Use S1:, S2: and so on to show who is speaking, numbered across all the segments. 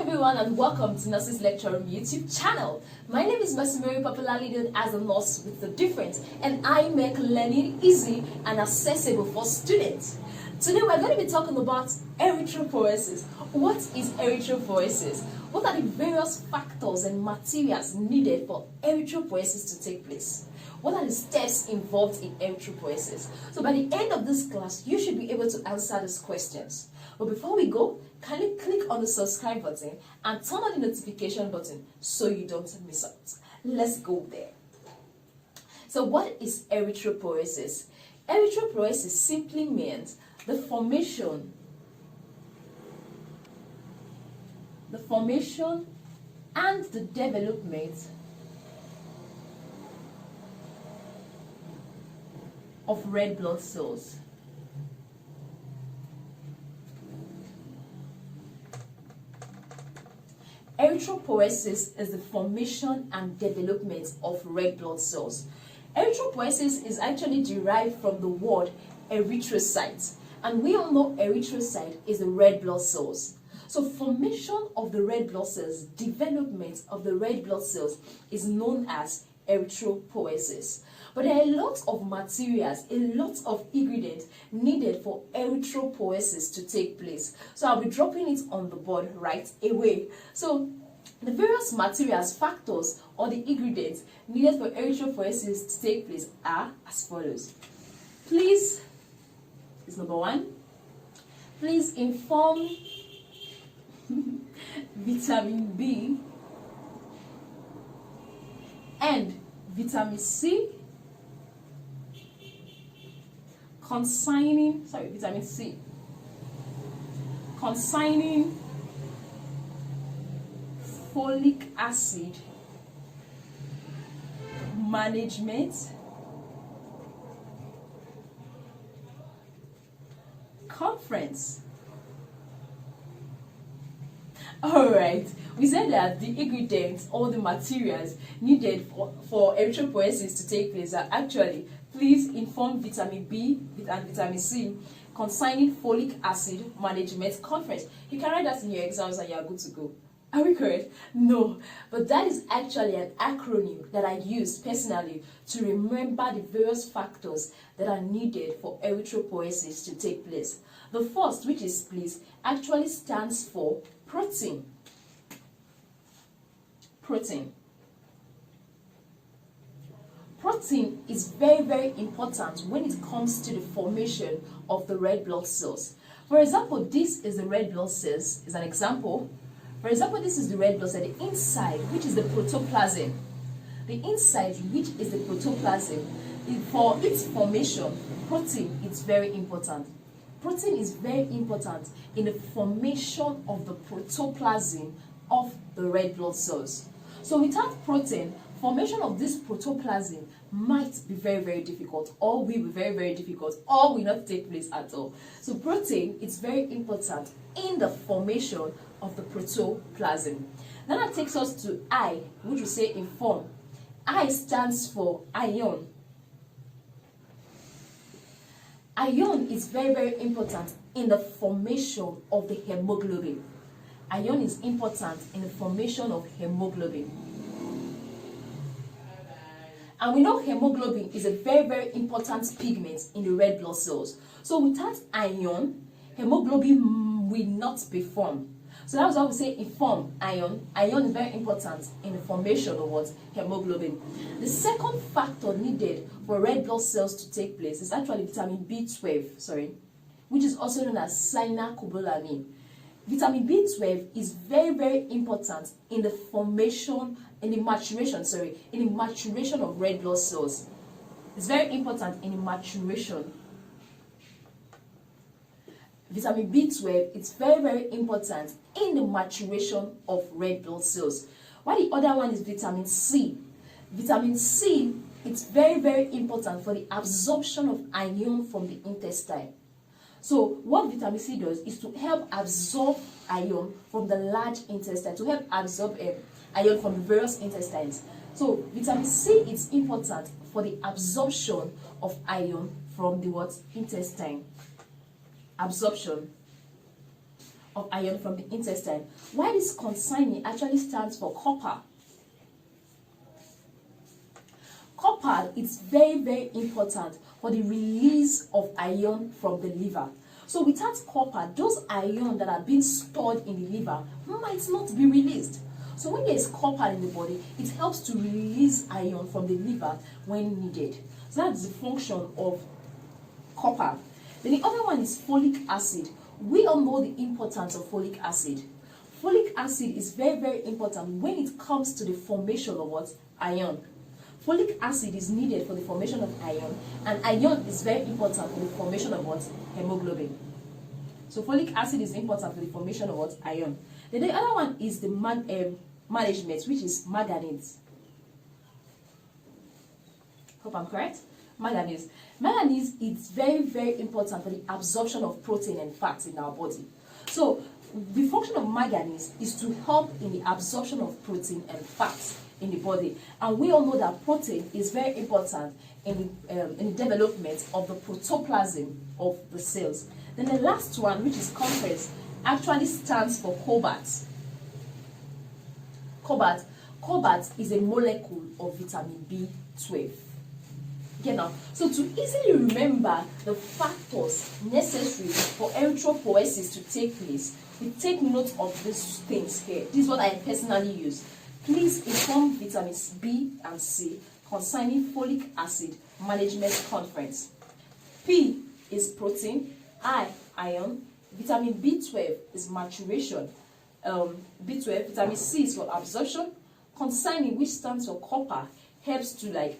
S1: everyone and welcome to Nurses Lecture Room YouTube channel. My name is Mercy Mary, popularly known as a nurse with the difference, and I make learning easy and accessible for students. Today we're going to be talking about erythropoiesis. What is erythropoiesis? What are the various factors and materials needed for erythropoiesis to take place? What are the steps involved in erythropoiesis? So by the end of this class, you should be able to answer these questions. But before we go, kindly click on the subscribe button and turn on the notification button so you don't miss out. Let's go there. So what is erythropoiesis? Erythropoiesis simply means the formation and the development of red blood cells. Erythropoiesis is the formation and development of red blood cells. Erythropoiesis is actually derived from the word erythrocyte, and we all know erythrocyte is the red blood cells. So formation of the red blood cells, development of the red blood cells is known as erythropoiesis. But there are a lot of materials, a lot of ingredients needed for erythropoiesis to take place. So I'll be dropping it on the board right away. So the various materials, factors, or the ingredients needed for erythropoiesis to take place are as follows. Please, is number one, please inform vitamin B and vitamin C consigning folic acid management conference. Alright, we said that the ingredients or the materials needed for erythropoiesis to take place are actually, please inform vitamin B and vitamin C concerning folic acid management conference. You can write that in your exams and you are good to go. Are we correct? No, but that is actually an acronym that I use personally to remember the various factors that are needed for erythropoiesis to take place. The first, which is please, actually stands for protein. Protein is very, very important when it comes to the formation of the red blood cells. For example, this is the red blood cells, is an example. For example, this is the red blood cell, the inside, which is the protoplasm. The inside, which is the protoplasm, for its formation, protein is very important. Protein is very important in the formation of the protoplasm of the red blood cells. So without protein, formation of this protoplasm might be very, very difficult, or will be very, very difficult, or will not take place at all. So protein is very important in the formation of the protoplasm. Then that takes us to I, which we say inform. I stands for ion. Ion is very, very important in the formation of the hemoglobin. Ion is important in the formation of hemoglobin. And we know hemoglobin is a very, very important pigment in the red blood cells. So without ion, hemoglobin will not be formed. So that's why we say inform ion. Ion is very important in the formation of what? Hemoglobin. The second factor needed for red blood cells to take place is actually vitamin B12, which is also known as cyanocobalamin. Vitamin B12 is very, very important in the formation, in the maturation of red blood cells. It's very important in the maturation. Vitamin B12 is very, very important in the maturation of red blood cells. While the other one is vitamin C. Vitamin C is very, very important for the absorption of iron from the intestine. So what vitamin C does is to help absorb iron from the large intestine, to help absorb iron from the various intestines. So vitamin C is important for the absorption of iron from the intestine. Absorption. of iron from the intestine. Why this consignee actually stands for copper. Copper is very, very important for the release of iron from the liver. So without copper, those iron that are being stored in the liver might not be released. So when there is copper in the body, it helps to release iron from the liver when needed. So that's the function of copper. Then the other one is folic acid. We all know the importance of folic acid. Folic acid is very, very important when it comes to the formation of what? Iron. Folic acid is needed for the formation of iron, and iron is very important for the formation of what? Hemoglobin. So folic acid is important for the formation of what? Iron. Then the other one is the management, which is manganese. Hope I'm correct? Manganese. Manganese is very, very important for the absorption of protein and fats in our body. So the function of manganese is to help in the absorption of protein and fats in the body. And we all know that protein is very important in the development of the protoplasm of the cells. Then the last one, which is conference, actually stands for cobalt. Cobalt is a molecule of vitamin B12. Okay, now, so to easily remember the factors necessary for erythropoiesis to take place, we take note of these things here. This is what I personally use. Please inform vitamins B and C concerning folic acid management conference. P is protein, I, iron, vitamin B12 is maturation, B12, vitamin C is for absorption, concerning, which stands for copper, helps to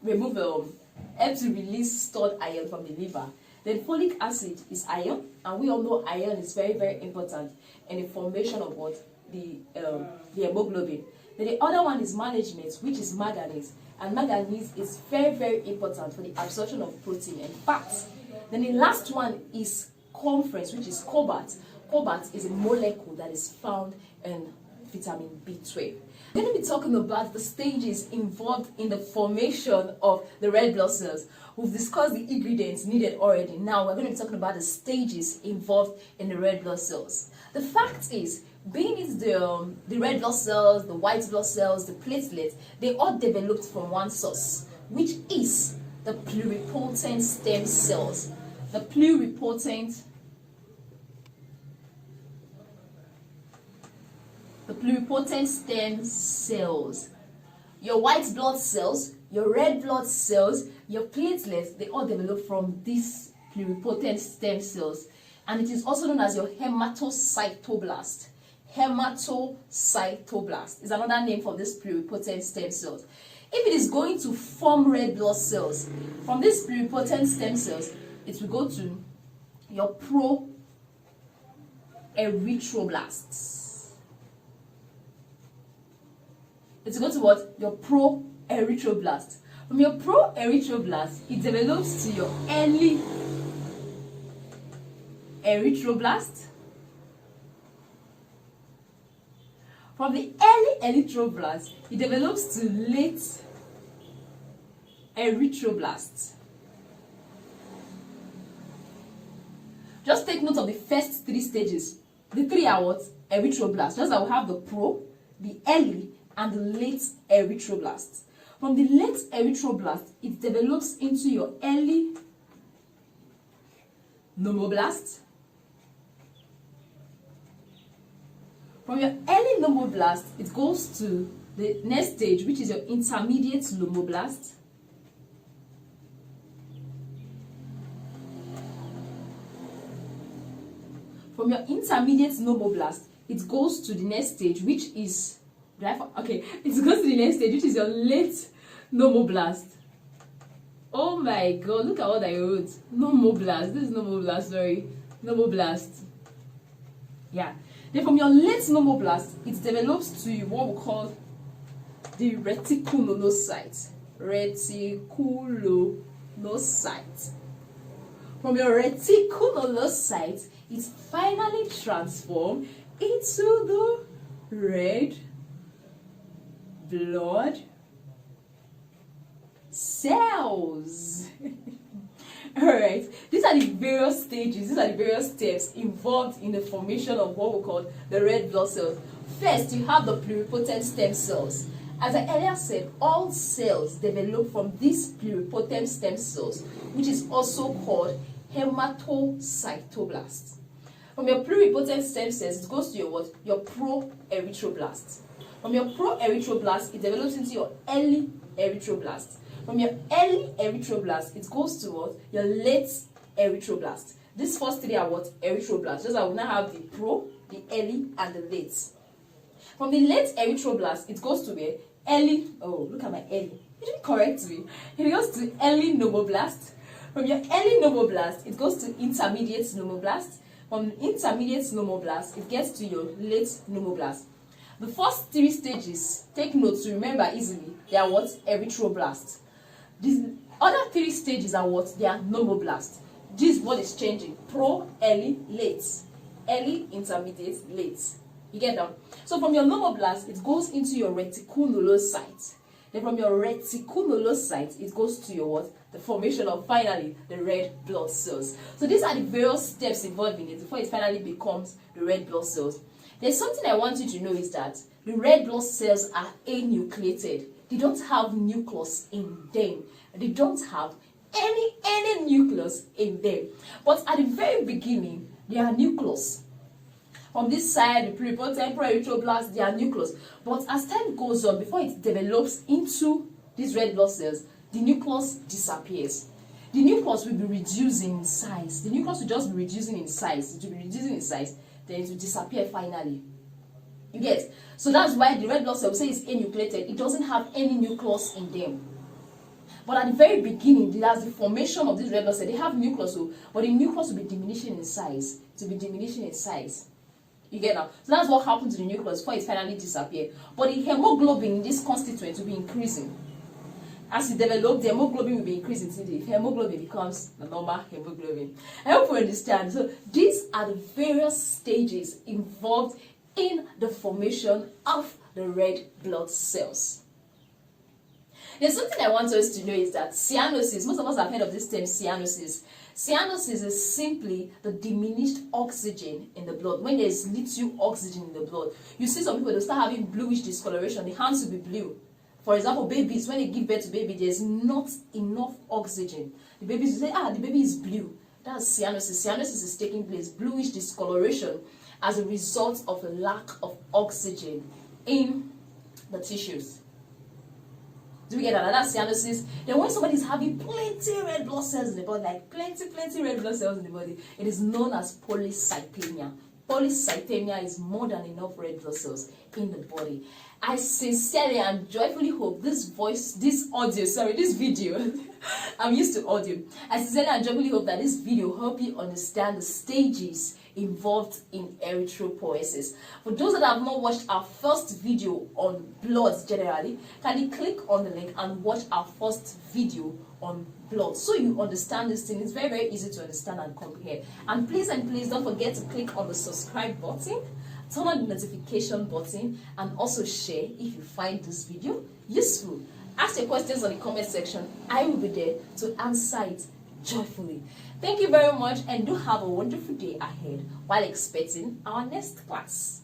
S1: remove, helps to release stored iron from the liver. Then folic acid is iron, and we all know iron is very, very important in the formation of what? The hemoglobin. Then the other one is management, which is manganese, and manganese is very, very important for the absorption of protein and fats. Then the last one is conference, which is cobalt. Cobalt is a molecule that is found in vitamin B12. We're going to be talking about the stages involved in the formation of the red blood cells. We've discussed the ingredients needed already. Now we're going to be talking about the stages involved in the red blood cells. The fact is, being it the red blood cells, the white blood cells, the platelets, they all developed from one source, which is the pluripotent stem cells. The pluripotent stem cells. Your white blood cells, your red blood cells, your platelets, they all develop from these pluripotent stem cells. And it is also known as your hematocytoblast. Hematocytoblast is another name for this pluripotent stem cells. If it is going to form red blood cells, from these pluripotent stem cells, it will go to your pro-erythroblasts. It's going to what? Your pro-erythroblast. From your pro-erythroblast, it develops to your early erythroblast. From the early erythroblast, it develops to late erythroblast. Just take note of the first three stages. The three are what? Erythroblast. Just that we have the pro, the early, and the late erythroblast. From the late erythroblast, it develops into your early nomoblast. From your early nomoblast, it goes to the next stage, which is your intermediate lomoblast. From your intermediate nomoblast, it goes to the next stage, which is it goes to the next stage, which is your late nomoblast. Oh my god, look at what I wrote. Nomoblast. This is nomoblast, sorry. Nomoblast. Yeah. Then from your late nomoblast, it develops to what we call the reticulocyte. Reticulocyte. From your reticulocyte, it's finally transformed into the red blood cells. Alright, these are the various stages, these are the various steps involved in the formation of what we call the red blood cells. First, you have the pluripotent stem cells. As I earlier said, all cells develop from these pluripotent stem cells, which is also called hematocytoblasts. From your pluripotent stem cells, it goes to your what? Your pro-erythroblast. From your pro-erythroblast, it develops into your early erythroblast. From your early erythroblast, it goes to what? Your late erythroblast. These first three are what? Erythroblasts. Just like we now have the pro, the early, and the late. From the late erythroblast, it goes to where? Early. Oh, look at my early. You didn't correct me. It goes to early nomoblast. From your early nomoblast, it goes to intermediate nomoblast. From intermediate nomoblast, it gets to your late nomoblast. The first three stages, take note to remember easily, they are what? Erythroblast. These other three stages are what? They are nomoblast. This is what is changing. Pro, early, late. Early, intermediate, late. You get that? So from your nomoblast, it goes into your reticulocyte. Then from your reticulocyte, it goes to your what? The formation of finally the red blood cells. So these are the various steps involved in it before it finally becomes the red blood cells. There's something I want you to know is that the red blood cells are anucleated. They don't have nucleus in them. They don't have any nucleus in them. But at the very beginning, they are nucleus. From this side, the pluripotent pro-erythroblast, they are nucleus. But as time goes on, before it develops into these red blood cells, the nucleus disappears. The nucleus will be reducing in size. The nucleus will just be reducing in size. It will be reducing in size. Then it will disappear finally. You get? So that's why the red blood cell, we say it's anucleated. It doesn't have any nucleus in them. But at the very beginning, that's the formation of this red blood cell. They have nucleus, but the nucleus will be diminishing in size. It will be diminishing in size. You get that? So that's what happens to the nucleus before it finally disappears. But the hemoglobin in this constituent will be increasing. As it develops, the hemoglobin will be increasing until the hemoglobin becomes the normal hemoglobin. I hope you understand. So these are the various stages involved in the formation of the red blood cells. There's something I want us to know is that cyanosis, most of us have heard of this term cyanosis. Cyanosis is simply the diminished oxygen in the blood. When there's little oxygen in the blood, you see some people, they'll start having bluish discoloration. The hands will be blue. For example, babies, when they give birth to baby, there's not enough oxygen. The babies will say, the baby is blue. That's cyanosis. Cyanosis is taking place, bluish discoloration, as a result of a lack of oxygen in the tissues. Do we get that? That's cyanosis. Then when somebody is having plenty red blood cells in the body, like plenty red blood cells in the body, it is known as polycythemia. Polycythemia is more than enough red blood cells in the body. I sincerely and joyfully hope this video, I'm used to audio. I sincerely and joyfully hope that this video help you understand the stages involved in erythropoiesis. For those that have not watched our first video on blood generally, can you click on the link and watch our first video on blood so you understand this thing. It's very easy to understand and comprehend. And please don't forget to click on the subscribe button, turn on the notification button, and also share if you find this video useful. Ask your questions on the comment section. I will be there to answer it joyfully. Thank you very much, and do have a wonderful day ahead while expecting our next class.